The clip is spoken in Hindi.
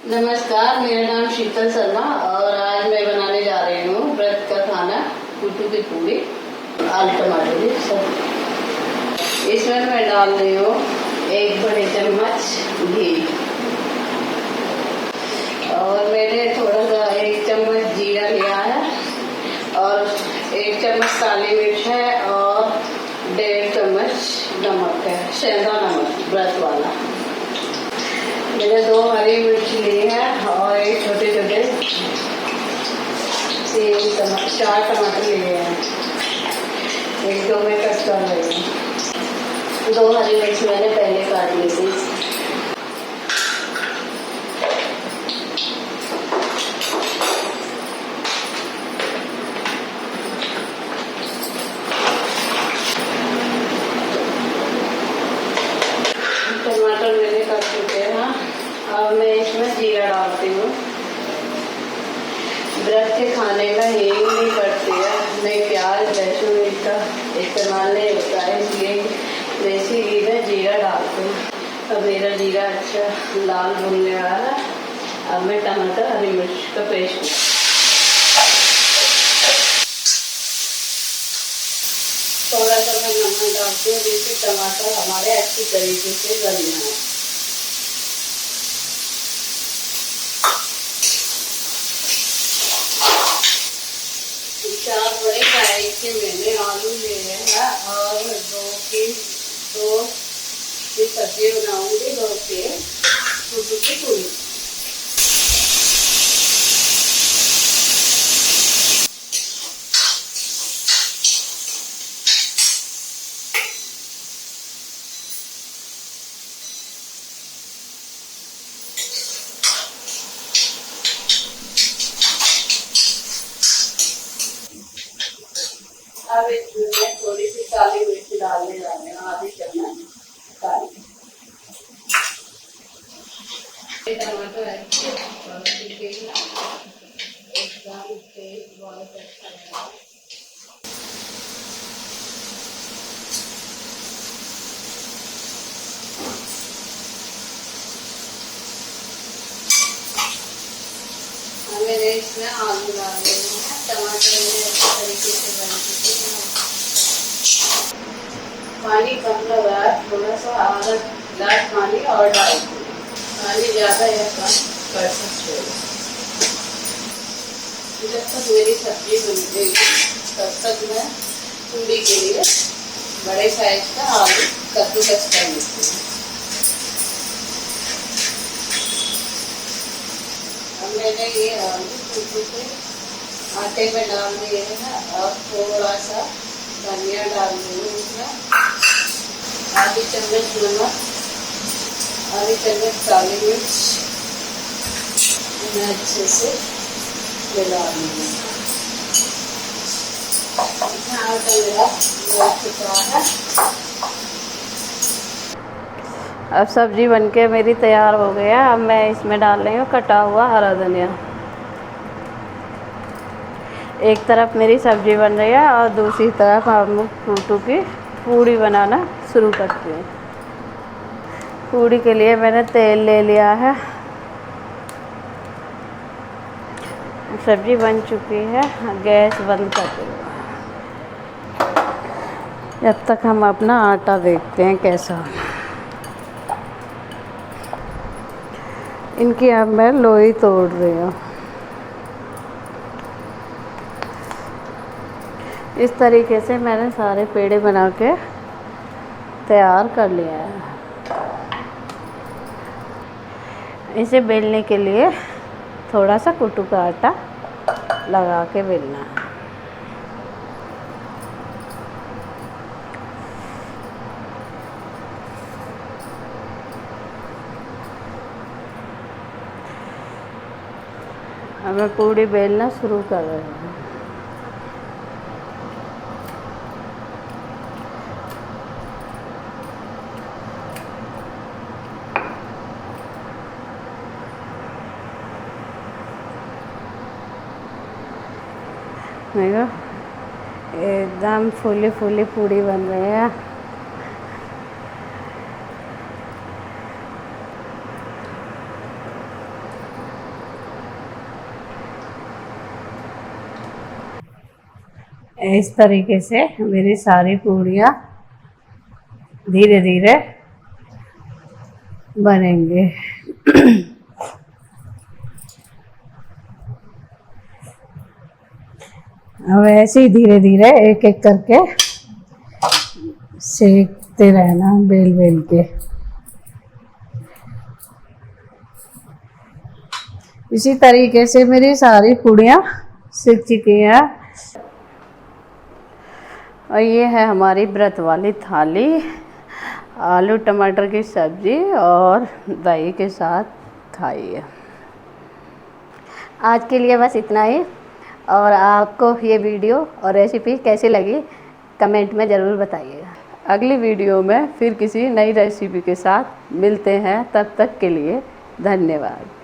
नमस्कार, मेरा नाम शीतल शर्मा और आज मैं बनाने जा रही हूँ व्रत का खाना कुट्टू की पूरी आलू टमाटर की सब्जी। इसमें मैं डाल रही हूँ 1 बड़े चम्मच घी और मैंने थोड़ा सा 1 चम्मच जीरा लिया है और 1 चम्मच काली मिर्च है और 1.5 चम्मच नमक है, सेंधा नमक व्रत वाला। मैंने 2 हरी मिर्च ली है और 1 छोटे छोटे 4 टमाटर लिए हैं। 1-2 में कट कर रही हूँ। 2 हरी मिर्च मैंने पहले काट ली थी। टमाटर मैंने काट चुके हैं। अब मैं इसमें जीरा डालती हूँ। व्रत के खाने में हींग नहीं पड़ती है, नहीं प्याज लहसुन इसका इस्तेमाल नहीं होता है, इसलिए देसी घी में जीरा डालती हूँ। अब मेरा जीरा अच्छा लाल भुनने वाला है। अब मैं टमाटर हरी मिर्च का पेस्ट थोड़ा सा मैं नमक डालती हूँ जिससे टमाटर हमारे अच्छी तरीके से गल जाए। चार बड़े साइज के मैंने आलू लिए हैं और 2 की सब्जी बनाऊंगी, 2 के कुट्टू की पूरी। अब इसमें थोड़ी सी काली मिर्च डालने जा रहे हैं, आधी चम्मच काली। टमाटर एकदम तेज बहुत अच्छा है। मैंने इसमें आलू डाल दिए हैं। टमाटर मेरे अच्छे तरीके से बन चुके हैं। पानी कम लगा है, थोड़ा सा आधा गिलास पानी और डाल दूँ। पानी ज़्यादा या कम कर सकते हो। जब तक मेरी सब्जी बन जाएगी तब तक मैं पूरी के लिए बड़े साइज का आलू कद्दूकस कर लेती हूँ। मैंने ये आलू कुट्टू के आटे में डाल दिए हैं और थोड़ा सा धनिया डाल दूँगी इसमें। आधी चम्मच नमक, आधी चम्मच काली मिर्च मैं अच्छे से मिला दूँगी। आटा मेरा लग चुका है। अब सब्जी बनके मेरी तैयार हो गया। अब मैं इसमें डाल रही हूँ कटा हुआ हरा धनिया। एक तरफ मेरी सब्जी बन रही है और दूसरी तरफ हम कुट्टू की पूड़ी बनाना शुरू करते हैं। पूड़ी के लिए मैंने तेल ले लिया है। सब्जी बन चुकी है, गैस बंद कर दो। जब तक हम अपना आटा देखते हैं कैसा। इनकी अब मैं लोई तोड़ रही हूँ। इस तरीके से मैंने सारे पेड़े बना के तैयार कर लिया है। इसे बेलने के लिए थोड़ा सा कुट्टू का आटा लगा के बेलना है। अब मैं पूड़ी बेलना शुरू कर रही हूँ। देखो एकदम फूली फूली पूड़ी बन रही है। इस तरीके से मेरी सारी पूड़ियाँ धीरे धीरे बनेंगे। अब ऐसे ही धीरे धीरे एक एक करके सेकते रहना बेल बेल के। इसी तरीके से मेरी सारी पूड़ियाँ सिक चुकी हैं। और ये है हमारी व्रत वाली थाली, आलू टमाटर की सब्जी और दही के साथ खाइए। आज के लिए बस इतना ही। और आपको ये वीडियो और रेसिपी कैसी लगी कमेंट में ज़रूर बताइएगा। अगली वीडियो में फिर किसी नई रेसिपी के साथ मिलते हैं। तब तक के लिए धन्यवाद।